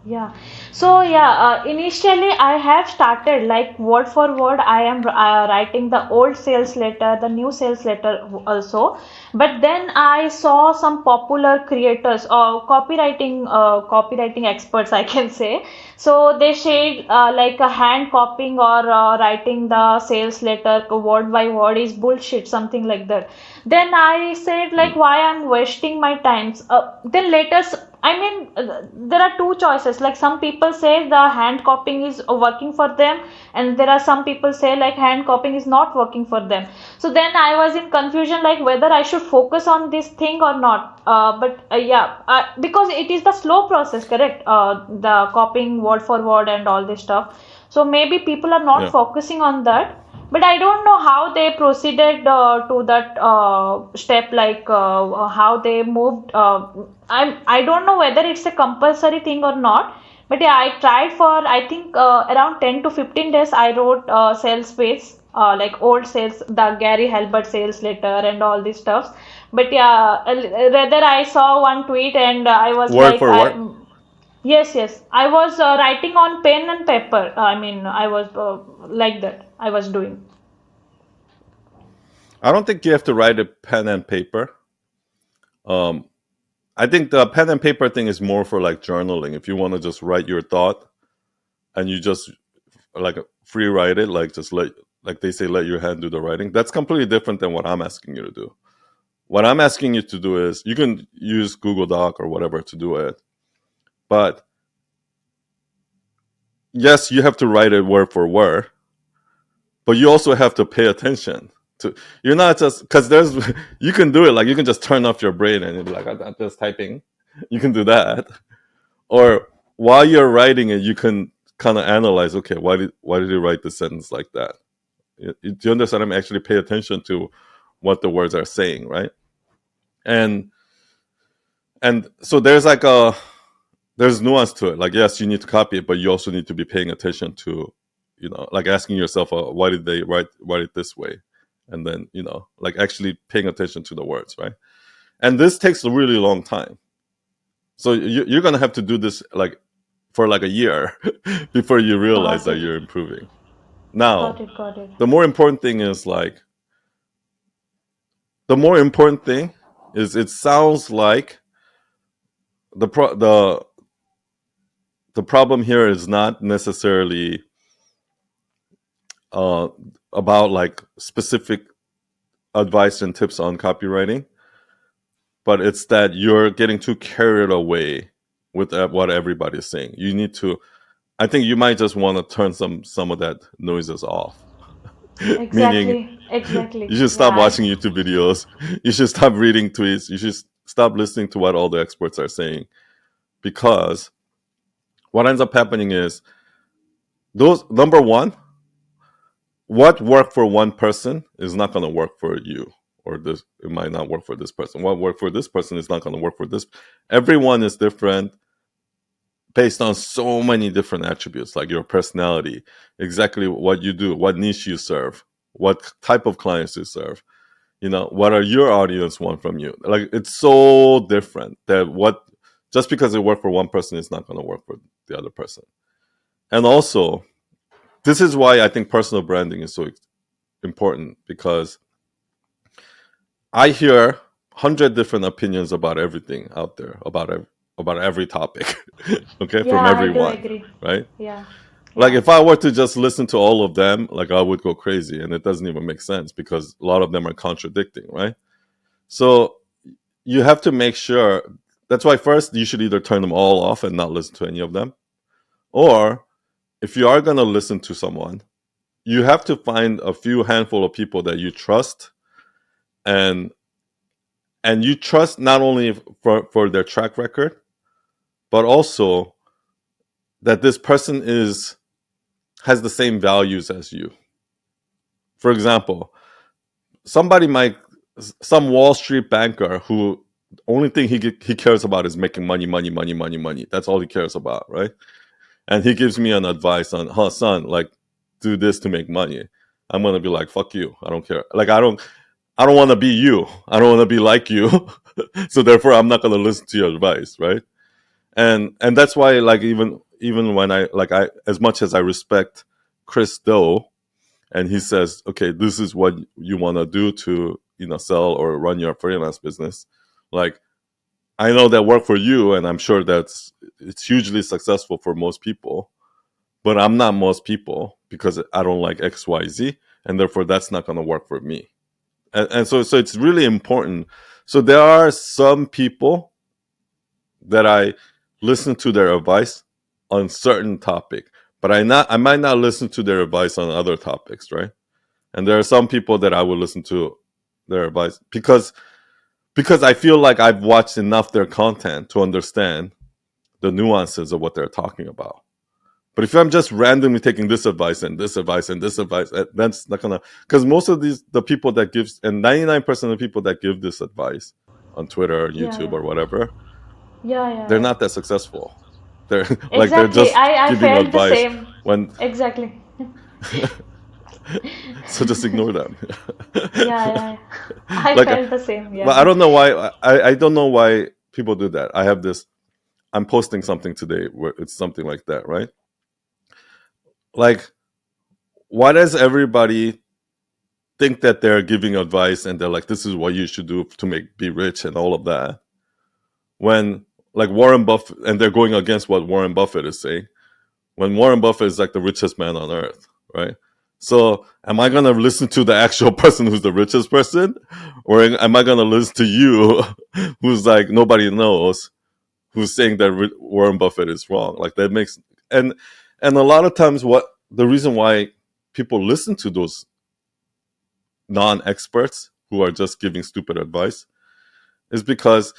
Speaker 2: Yeah. So yeah, initially I have started like word for word. I am writing the old sales letter, the new sales letter also. But then I saw some popular creators or copywriting experts, I can say. So they said like a hand copying or writing the sales letter word by word is bullshit, something like that. Then I said like
Speaker 1: Mm.
Speaker 2: why I'm wasting my times. Then later I mean, there are two choices. Like some people say the hand copying is working for them, and there are some people say like hand copying is not working for them. So then I was in confusion like whether I should focus on this thing or not. But because it is the slow process, correct? The copying word for word and all this stuff. So maybe people are not
Speaker 1: Yeah.
Speaker 2: focusing on that, but I don't know how they proceeded to that step, like how they moved. I don't know whether it's a compulsory thing or not. But yeah, I tried for I think around 10 to 15 days. I wrote sales page, like old sales, the Gary Halbert sales letter and all these stuff. But yeah, rather I saw one tweet and I was
Speaker 1: Word
Speaker 2: like,
Speaker 1: for word.
Speaker 2: yes, yes, I was writing on pen and paper. I mean, I was like that. I was doing.
Speaker 1: I don't think you have to write a pen and paper. Um, I think the pen and paper thing is more for like journaling. If you want to just write your thought and you just like free write it, like just like they say, let your hand do the writing. That's completely different than what I'm asking you to do. What I'm asking you to do is you can use Google Doc or whatever to do it, but yes, you have to write it word for word, but you also have to pay attention to. You're not just because there's you can do it like you can just turn off your brain and you're like I'm just typing. You can do that, or while you're writing it, you can kind of analyze. Okay, why did you write the sentence like that? Do you understand? I'm actually pay attention to what the words are saying, right? And so there's nuance to it. Like yes, you need to copy it, but you also need to be paying attention to, like asking yourself, why did they write it this way, and then like actually paying attention to the words, right? And this takes a really long time. So you're gonna have to do this like for like a year before you realize
Speaker 2: Got
Speaker 1: that
Speaker 2: it.
Speaker 1: you're improving.
Speaker 2: Got
Speaker 1: Now,
Speaker 2: it. Got it.
Speaker 1: the more important thing is like the more important thing is it sounds like the pro- the problem here is not necessarily uh, about like specific advice and tips on copywriting, but it's that you're getting too carried away with what everybody's saying. You need to. I think you might just want to turn some of that noises off. Meaning,
Speaker 2: Exactly. Exactly.
Speaker 1: you should
Speaker 2: Yeah.
Speaker 1: stop watching YouTube videos. You should stop reading tweets. You should stop listening to what all the experts are saying, because what ends up happening is those number one, what worked for one person is not going to work for you or this it might not work for this person. What worked for this person is not going to work for this. Everyone is different based on so many different attributes, like your personality, exactly what you do, what niche you serve, what type of clients you serve. What are your audience want from you? Like, it's so different that what just because it worked for one person is not going to work for the other person. And also, this is why I think personal branding is so important, because I hear 100 different opinions about everything out there, about every topic, okay,
Speaker 2: Yeah,
Speaker 1: from
Speaker 2: I do
Speaker 1: everyone,
Speaker 2: agree.
Speaker 1: right?
Speaker 2: Yeah,
Speaker 1: Like,
Speaker 2: yeah,
Speaker 1: if I were to just listen to all of them, like, I would go crazy, and it doesn't even make sense because a lot of them are contradicting, right? So you have to make sure. That's why first you should either turn them all off and not listen to any of them, or if you are going to listen to someone, you have to find a few handful of people that you trust, and you trust not only for their track record, but also that this person is has the same values as you. For example, somebody might some Wall Street banker who only thing he cares about is making money, money, money, money, money. That's all he cares about, right? And he gives me an advice on, huh, son, like, do this to make money. I'm gonna be like, fuck you. I don't care. Like, I don't want to be you. I don't want to be like you. So therefore, I'm not gonna listen to your advice, right? And that's why, like, even when I as much as I respect Chris Doe, and he says, okay, this is what you want to do to sell or run your freelance business, like, I know that worked for you, and I'm sure it's hugely successful for most people, but I'm not most people because I don't like XYZ, and therefore that's not going to work for me. And so it's really important. So there are some people that I listen to their advice on certain topic, but I might not listen to their advice on other topics, right? And there are some people that I would listen to their advice because I feel like I've watched enough their content to understand the nuances of what they're talking about. But if I'm just randomly taking this advice and this advice and this advice, that's not gonna, because most of the people that gives, and 99% of the people that give this advice on Twitter or
Speaker 2: yeah,
Speaker 1: YouTube
Speaker 2: yeah,
Speaker 1: or whatever,
Speaker 2: yeah, yeah,
Speaker 1: they're
Speaker 2: yeah.
Speaker 1: not that successful. They're like they're
Speaker 2: Exactly.
Speaker 1: just
Speaker 2: I
Speaker 1: giving
Speaker 2: felt the
Speaker 1: advice
Speaker 2: same.
Speaker 1: when
Speaker 2: Exactly.
Speaker 1: so just ignore them.
Speaker 2: Yeah, yeah, yeah. I
Speaker 1: Like,
Speaker 2: felt the same.
Speaker 1: but I
Speaker 2: Yeah.
Speaker 1: don't know why. I don't know why people do that. I have this. I'm posting something today where it's something like that, right? Like, why does everybody think that they're giving advice and they're like, this is what you should do to be rich and all of that? When, like, Warren Buffett, and they're going against what Warren Buffett is saying, when Warren Buffett is like the richest man on earth, right? So am I gonna listen to the actual person who's the richest person, or am I gonna listen to you, who's like nobody knows, who's saying that Warren Buffett is wrong? Like, that makes and a lot of times, what the reason why people listen to those non-experts who are just giving stupid advice is because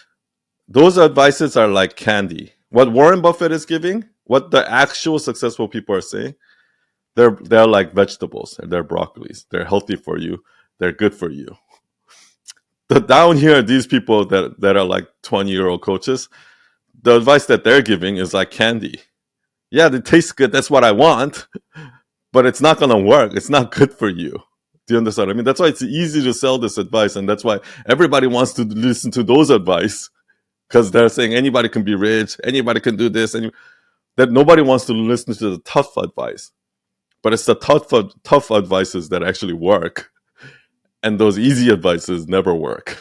Speaker 1: those advices are like candy. What Warren Buffett is giving, what the actual successful people are saying, they're like vegetables. They're broccolis. They're healthy for you. They're good for you. The down here, these people that are like 20-year-old coaches, the advice that they're giving is like candy. Yeah, it tastes good. That's what I want, but it's not gonna work. It's not good for you. Do you understand what I mean? That's why it's easy to sell this advice, and that's why everybody wants to listen to those advice, because they're saying anybody can be rich, anybody can do this, and that nobody wants to listen to the tough advice. But it's the tough advices that actually work, and those easy advices never work.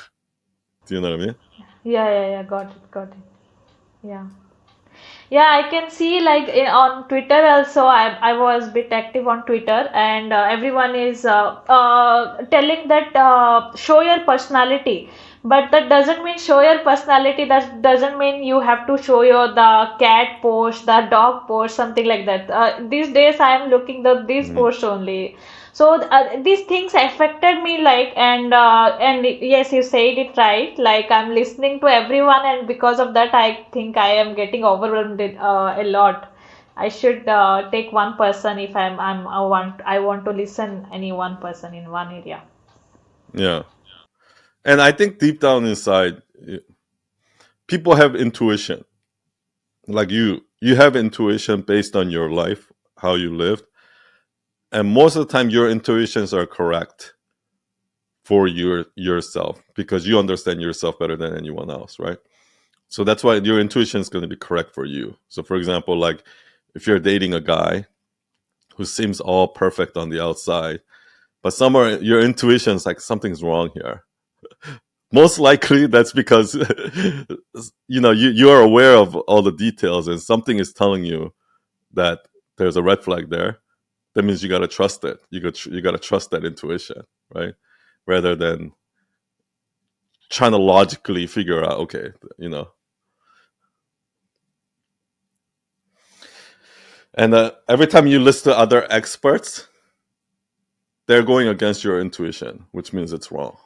Speaker 1: Do you know what I mean?
Speaker 2: Yeah, yeah, yeah. Got it. Got it. Yeah. Yeah, I can see like on Twitter also. I was a bit active on Twitter, and everyone is telling that show your personality. But that doesn't mean show your personality. That doesn't mean you have to show your the cat post, the dog post, something like that. These days I am looking the these
Speaker 1: Mhm.
Speaker 2: posts only. So these things affected me, like, and yes, you said it right. Like, I'm listening to everyone, and because of that, I think I am getting overwhelmed a lot. I should take one person if I want to listen any one person in one area.
Speaker 1: Yeah. And I think deep down inside, people have intuition. Like you have intuition based on your life, how you lived, and most of the time your intuitions are correct for yourself because you understand yourself better than anyone else, right? So that's why your intuition is going to be correct for you. So for example, like if you're dating a guy who seems all perfect on the outside, but somewhere your intuition is like something's wrong here. Most likely that's because you are aware of all the details and something is telling you that there's a red flag there. That means you got to trust it. You got to trust that intuition, right? Rather than trying to logically figure out, okay, you know. And every time you listen to other experts, they're going against your intuition, which means it's wrong.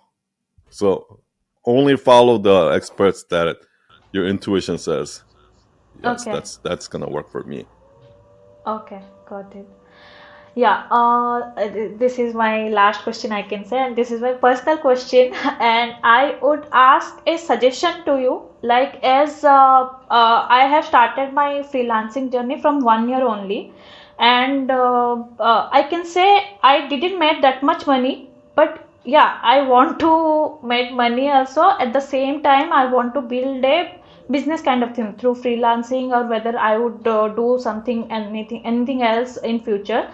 Speaker 1: So only follow the experts that your intuition says, yes,
Speaker 2: Okay.
Speaker 1: that's gonna work for me.
Speaker 2: Okay, got it. Yeah, this is my last question I can say, and this is my personal question, and I would ask a suggestion to you. Like, as I have started my freelancing journey from 1 year only, and I can say I didn't make that much money, but yeah, I want to make money also. At the same time, I want to build a business kind of thing through freelancing, or whether I would do something, anything else in future.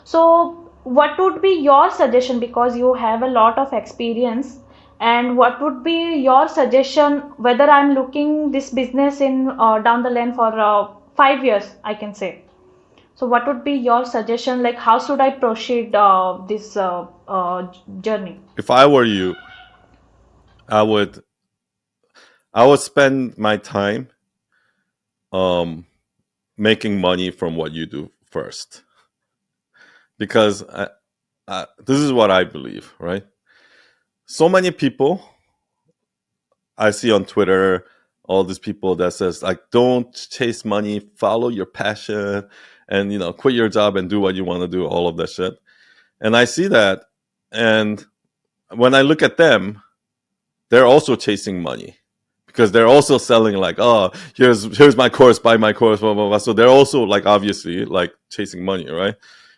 Speaker 2: So what would be your suggestion, because you have a lot of experience, and what would be your suggestion whether I'm looking this business in down the line for 5 years, I can say. So what would be your suggestion, like how should I proceed this journey?
Speaker 1: If I were you, I would I would spend my time um making money from what you do first, because this is what I believe, right? So many people I see on Twitter, all these people that says like, don't chase money, follow your passion, and quit your job and do what you want to do, all of that shit. And I see that, and when I look at them, they're also chasing money because they're also selling like, oh, here's my course, buy my course, blah blah blah. So they're also like obviously like chasing money, right?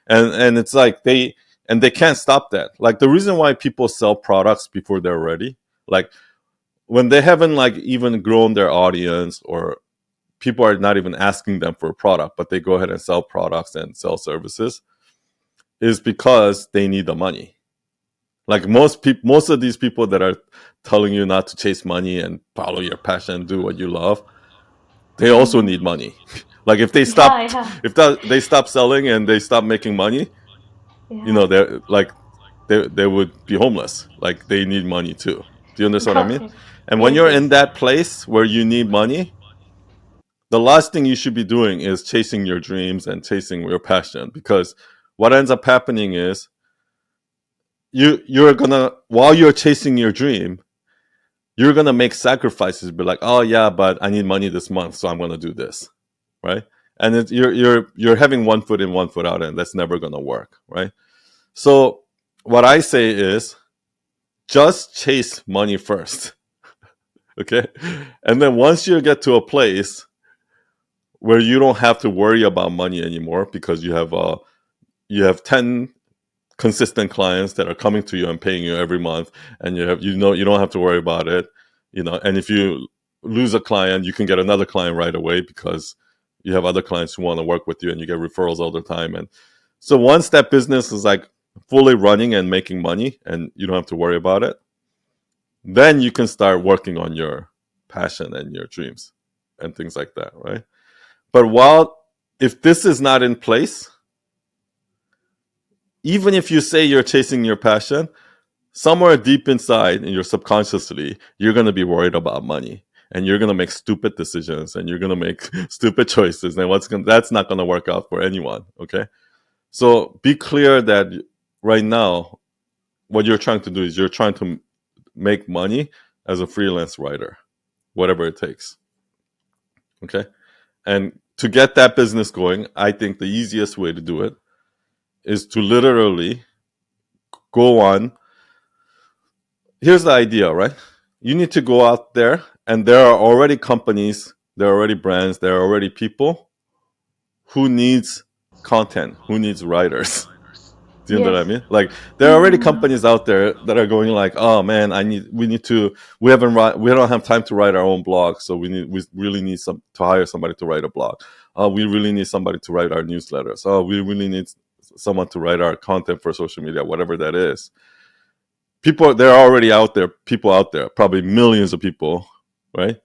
Speaker 1: And it's like they can't stop that. Like the reason why people sell products before they're ready, like when they haven't like even grown their audience, or people are not even asking them for a product, but they go ahead and sell products and sell services, is because they need the money. Like most of these people that are telling you not to chase money and follow your passion, do what you love, they also
Speaker 2: Mm-hmm.
Speaker 1: need money. Like if they
Speaker 2: Yeah,
Speaker 1: stop,
Speaker 2: yeah,
Speaker 1: if they stop selling and they stop making money,
Speaker 2: yeah.
Speaker 1: they're like they would be homeless. Like they need money too. Do you understand what I mean?
Speaker 2: Got it.
Speaker 1: And when
Speaker 2: Yes,
Speaker 1: you're in
Speaker 2: yes.
Speaker 1: that place where you need money, the last thing you should be doing is chasing your dreams and chasing your passion, because what ends up happening is you're gonna, while you're chasing your dream, you're gonna make sacrifices, be like, oh yeah, but I need money this month, so I'm gonna do this, right? And you're having one foot in, one foot out, and that's never gonna work, right? So what I say is just chase money first. Okay, and then once you get to a place where you don't have to worry about money anymore, because you have 10 consistent clients that are coming to you and paying you every month, and you don't have to worry about it, and if you lose a client, you can get another client right away, because you have other clients who want to work with you, and you get referrals all the time. And so once that business is like fully running and making money and you don't have to worry about it, then you can start working on your passion and your dreams and things like that, right? But if this is not in place, even if you say you're chasing your passion, somewhere deep inside in your subconsciously, you're going to be worried about money, and you're going to make stupid decisions, and you're going to make stupid choices, and that's not going to work out for anyone. Okay. So be clear that right now, what you're trying to do is you're trying to make money as a freelance writer, whatever it takes. Okay. And to get that business going, I think the easiest way to do it is to literally go on here's the idea, right? You need to go out there, and there are already companies, there are already brands, there are already people who needs content, who needs writers. Do you know what I
Speaker 2: Yes.
Speaker 1: mean? Like there are already
Speaker 2: Mm-hmm.
Speaker 1: companies out there that are going like, oh man, we need to, we don't have time to write our own blog, so we really need to hire somebody to write a blog. We really need somebody to write our newsletters. We really need someone to write our content for social media, whatever that is. People, they're already out there. People out there, probably millions of people, right?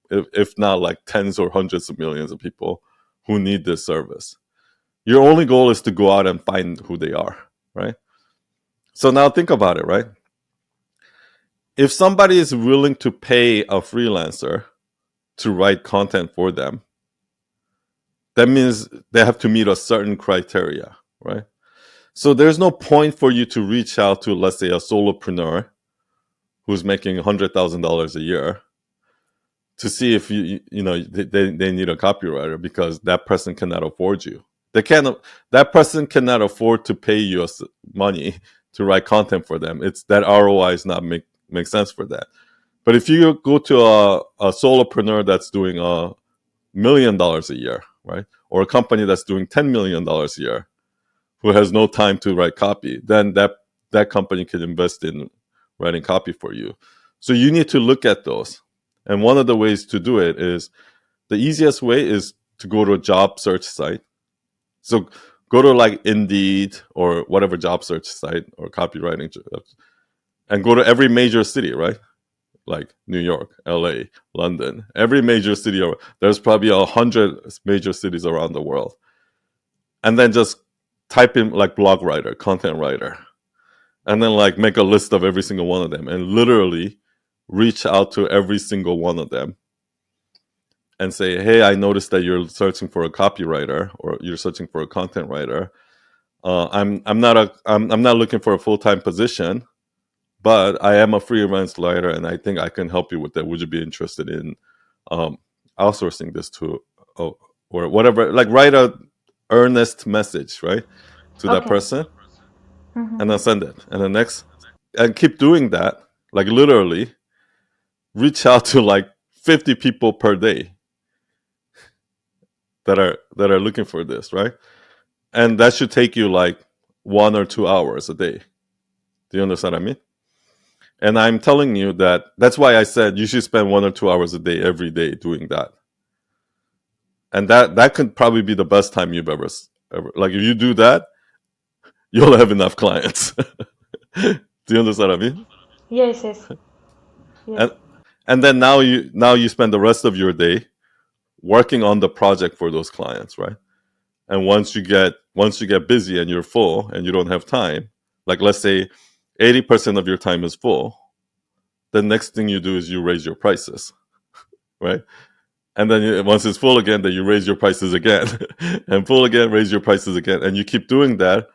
Speaker 1: If not like tens or hundreds of millions of people who need this service. Your only goal is to go out and find who they are, right? So now think about it, right? If somebody is willing to pay a freelancer to write content for them, that means they have to meet a certain criteria, right? So there's no point for you to reach out to, let's say, a solopreneur who's making $100,000 a year to see if they need a copywriter, because that person cannot afford you. That person cannot afford to pay you money to write content for them. It's that ROI is not make sense for that. But if you go to a solopreneur that's doing $1 million a year, right, or a company that's doing $10 million a year, who has no time to write copy, then that company can invest in writing copy for you. So you need to look at those. And one of the ways to do it is, the easiest way is to go to a job search site. So go to like Indeed or whatever job search site or copywriting, and go to every major city, right? Like New York, LA, London, every major city. There's probably 100 major cities around the world. And then just type in like blog writer, content writer, and then like make a list of every single one of them and literally reach out to every single one of them and say, hey, I noticed that you're searching for a copywriter or you're searching for a content writer. I'm not looking for a full-time position, but I am a freelance writer and I think I can help you with that. Would you be interested in outsourcing this to, or whatever? Like write a earnest message, right, to that
Speaker 2: Okay.
Speaker 1: person,
Speaker 2: Mm-hmm.
Speaker 1: and then send it. And the next, and keep doing that. Like literally, reach out to like 50 people per day that are looking for this, right? And that should take you like 1 or 2 hours a day. Do you understand what I mean? And I'm telling you that's why I said you should spend 1 or 2 hours a day every day doing that. And that could probably be the best time you've ever like if you do that, you'll have enough clients. Do you understand what I mean?
Speaker 2: Yes, yes, yes.
Speaker 1: And and then now you spend the rest of your day working on the project for those clients, right? And once you get busy and you're full and you don't have time, like let's say 80% of your time is full, the next thing you do is you raise your prices, right? And then once it's full again, then you raise your prices again, and full again, raise your prices again, and you keep doing that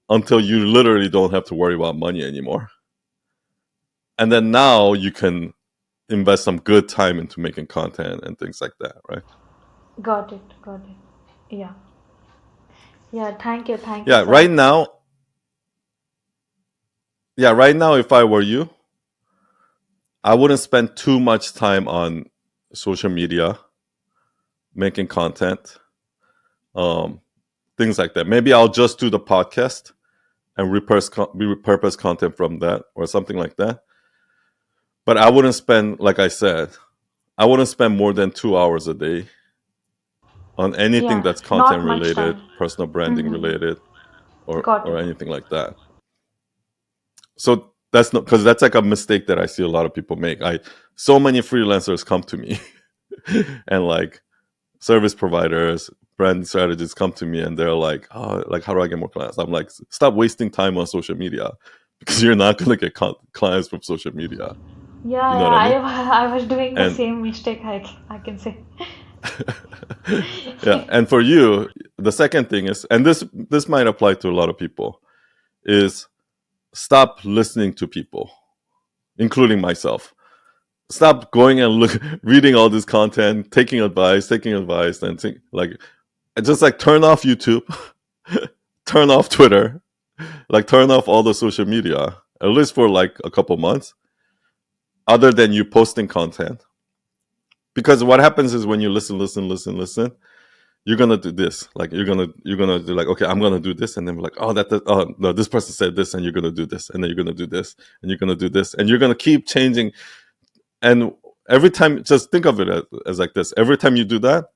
Speaker 1: until you literally don't have to worry about money anymore. And then now you can invest some good time into making content and things like that, right?
Speaker 2: Got it. Got it. Yeah. Yeah. Thank you,
Speaker 1: Yeah,
Speaker 2: sir.
Speaker 1: right now, if I were you, I wouldn't spend too much time on social media, making content, um, things like that. Maybe I'll just do the podcast and repurpose content from that or something like that. But I wouldn't spend, like I said, I wouldn't spend more than 2 hours a day on anything
Speaker 2: Yeah.
Speaker 1: that's content
Speaker 2: Not much
Speaker 1: related,
Speaker 2: time.
Speaker 1: personal branding
Speaker 2: Mm-hmm.
Speaker 1: related,
Speaker 2: Got
Speaker 1: or
Speaker 2: it.
Speaker 1: anything like that. So that's not, because that's like a mistake that I see a lot of people make. So many freelancers come to me and like service providers, brand strategists come to me and they're like, oh, like how do I get more clients? I'm like, stop wasting time on social media because you're not going to get clients from social media.
Speaker 2: Yeah,
Speaker 1: You know
Speaker 2: yeah.
Speaker 1: what I mean?
Speaker 2: I was doing the
Speaker 1: And
Speaker 2: same mistake. I can say.
Speaker 1: yeah, and for you, the second thing is, and this might apply to a lot of people, is stop listening to people, including myself. Stop going and reading all this content, taking advice, and like just like turn off YouTube, turn off Twitter, like turn off all the social media, at least for like a couple months, other than you posting content. Because what happens is when you listen, you're gonna do this. Like you're gonna do like, okay, I'm gonna do this, and then we're like, oh, oh no, this person said this, and you're gonna do this, and then you're gonna do this, and you're gonna do this, and you're gonna keep changing. And every time, just think of it as like this. Every time you do that,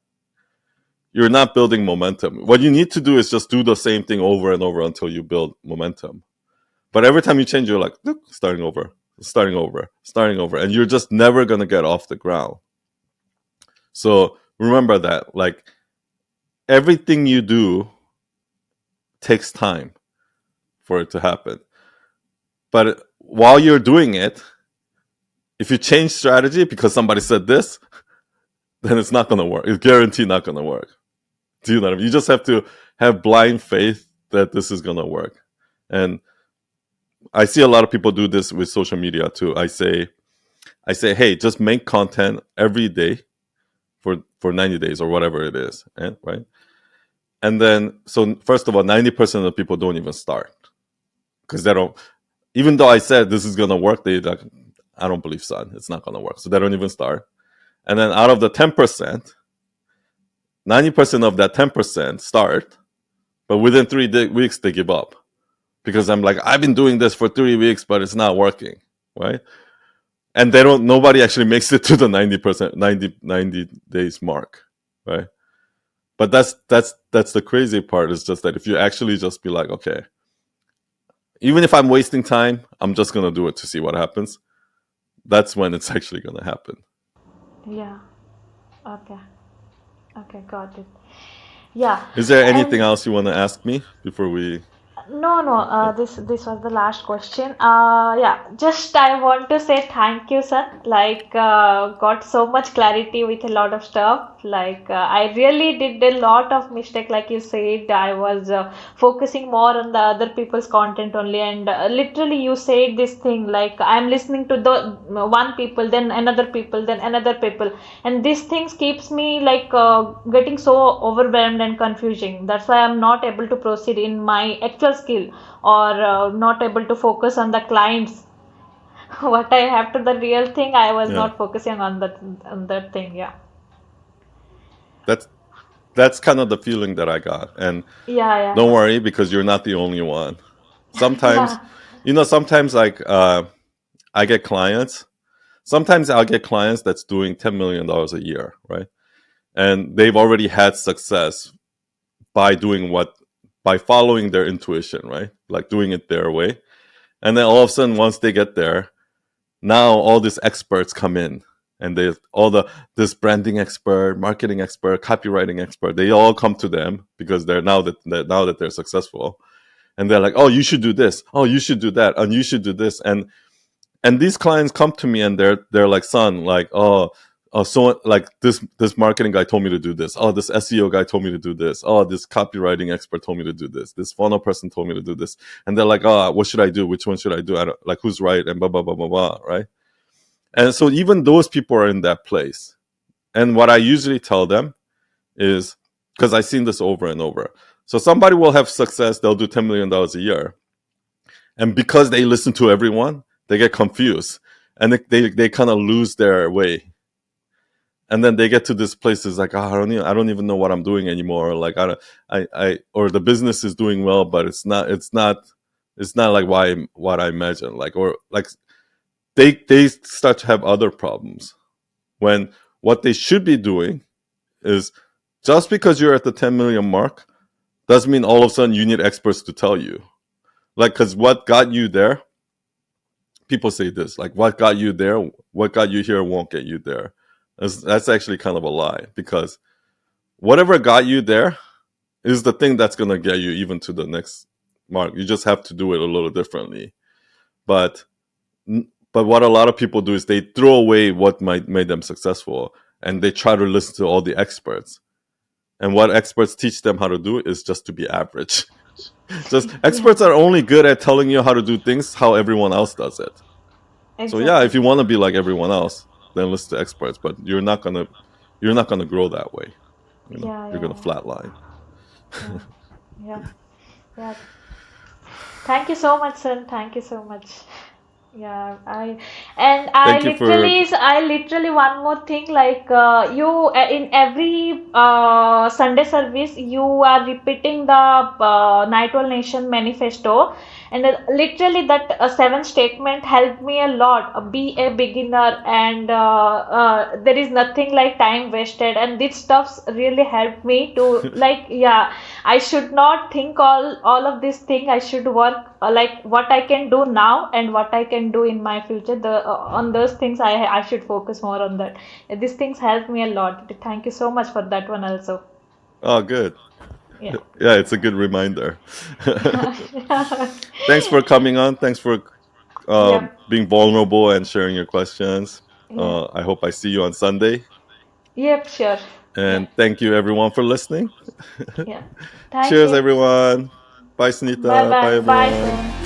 Speaker 1: you're not building momentum. What you need to do is just do the same thing over and over until you build momentum. But every time you change, you're like, starting over, and you're just never gonna get off the ground. So remember that, like, everything you do takes time for it to happen. But while you're doing it, if you change strategy because somebody said this, then it's not gonna work. It's guaranteed not gonna work. Do you know what I mean? You just have to have blind faith that this is gonna work. And I see a lot of people do this with social media too. I say, hey, just make content every day for 90 days or whatever it is, right? And then, so first of all, 90% of the people don't even start because they don't. Even though I said this is gonna work, they like, I don't believe, son, it's not gonna work. So they don't even start. And then out of the 10%, 90% of that 10% start, but within 3 weeks they give up because I'm like, I've been doing this for 3 weeks, but it's not working, right? And nobody actually makes it to the 90%, 90 days mark, right? But that's the crazy part, is just that if you actually just be like, okay, even if I'm wasting time, I'm just gonna do it to see what happens. That's when it's actually gonna happen.
Speaker 2: Yeah. Okay. Okay, got it. Yeah.
Speaker 1: Is there anything
Speaker 2: And
Speaker 1: else you want to ask me before we?
Speaker 2: no, no, this was the last question. Yeah, just I want to say thank you, sir. Like, got so much clarity with a lot of stuff. Like, I really did a lot of mistake, like you said. I was focusing more on the other people's content only, and literally you said this thing. Like, I'm listening to the one people, then another people, and these things keeps me like getting so overwhelmed and confusing. That's why I'm not able to proceed in my actual skill, or not able to focus on the clients. What I have to the real thing, I was
Speaker 1: Yeah,
Speaker 2: not focusing on that thing. Yeah.
Speaker 1: that's that's kind of the feeling that I got. And
Speaker 2: Yeah, yeah,
Speaker 1: don't worry, because you're not the only one. Sometimes,
Speaker 2: yeah.
Speaker 1: sometimes like I get clients. Sometimes I'll get clients that's doing $10 million a year, right? And they've already had success by by following their intuition, right? Like doing it their way. And then all of a sudden, once they get there, now all these experts come in, and this branding expert, marketing expert, copywriting expert, they all come to them because now that they're successful, and they're like, oh, you should do this, oh, you should do that, and you should do this. And these clients come to me, and they're like, son, like, oh, so like this marketing guy told me to do this. Oh, this SEO guy told me to do this. Oh, this copywriting expert told me to do this. This funnel person told me to do this. And they're like, oh, what should I do? Which one should I do? I don't, like, who's right? And blah blah blah blah blah. Right? And so even those people are in that place. And what I usually tell them is, because I've seen this over and over. So somebody will have success. They'll do $10 million a year, and because they listen to everyone, they get confused, and they kind of lose their way. And then they get to this place, is like, oh, I don't even know what I'm doing anymore. Like, or the business is doing well, but it's not like what I imagine. Like, or like they start to have other problems, when what they should be doing is, just because you're at the 10 million mark doesn't mean all of a sudden you need experts to tell you. Like, because what got you there, people say this, like, what got you there, what got you here won't get you there. That's actually kind of a lie, because whatever got you there is the thing that's going to get you even to the next mark. You just have to do it a little differently. But what a lot of people do is they throw away what made them successful, and they try to listen to all the experts. And what experts teach them how to do is just to be average. Just
Speaker 2: Yeah,
Speaker 1: experts are only good at telling you how to do things how everyone else does it. So yeah, if
Speaker 2: exactly.
Speaker 1: you want to be like everyone else, then listen to experts. But you're not gonna grow that way.
Speaker 2: Yeah,
Speaker 1: You're gonna
Speaker 2: yeah,
Speaker 1: flatline.
Speaker 2: yeah, yeah, yeah. Thank you so much, sir. Thank you so much. Yeah, I
Speaker 1: Thank you for.
Speaker 2: literally, one more thing, like you in every Sunday service you are repeating the Night Owl Nation manifesto, and literally that seven statement helped me a lot. Be a beginner, and there is nothing like time wasted, and these stuffs really helped me to, like, yeah, I should not think all of this thing. I should work like what I can do now and what I can do in my future. The on those things I should focus more on that. These things help me a lot. Thank you so much for that one also.
Speaker 1: Oh, good.
Speaker 2: Yeah.
Speaker 1: Yeah, it's a good reminder. Thanks for coming on. Thanks for
Speaker 2: Yep.
Speaker 1: being vulnerable and sharing your questions.
Speaker 2: Yeah.
Speaker 1: I hope I see you on Sunday.
Speaker 2: Yep. Sure. Yeah.
Speaker 1: And thank you, everyone, for listening.
Speaker 2: Yeah. Thank
Speaker 1: Cheers,
Speaker 2: you.
Speaker 1: everyone. Bye,
Speaker 2: Bye
Speaker 1: Sunita. Bye,
Speaker 2: bye. Bye
Speaker 1: everyone.
Speaker 2: soon.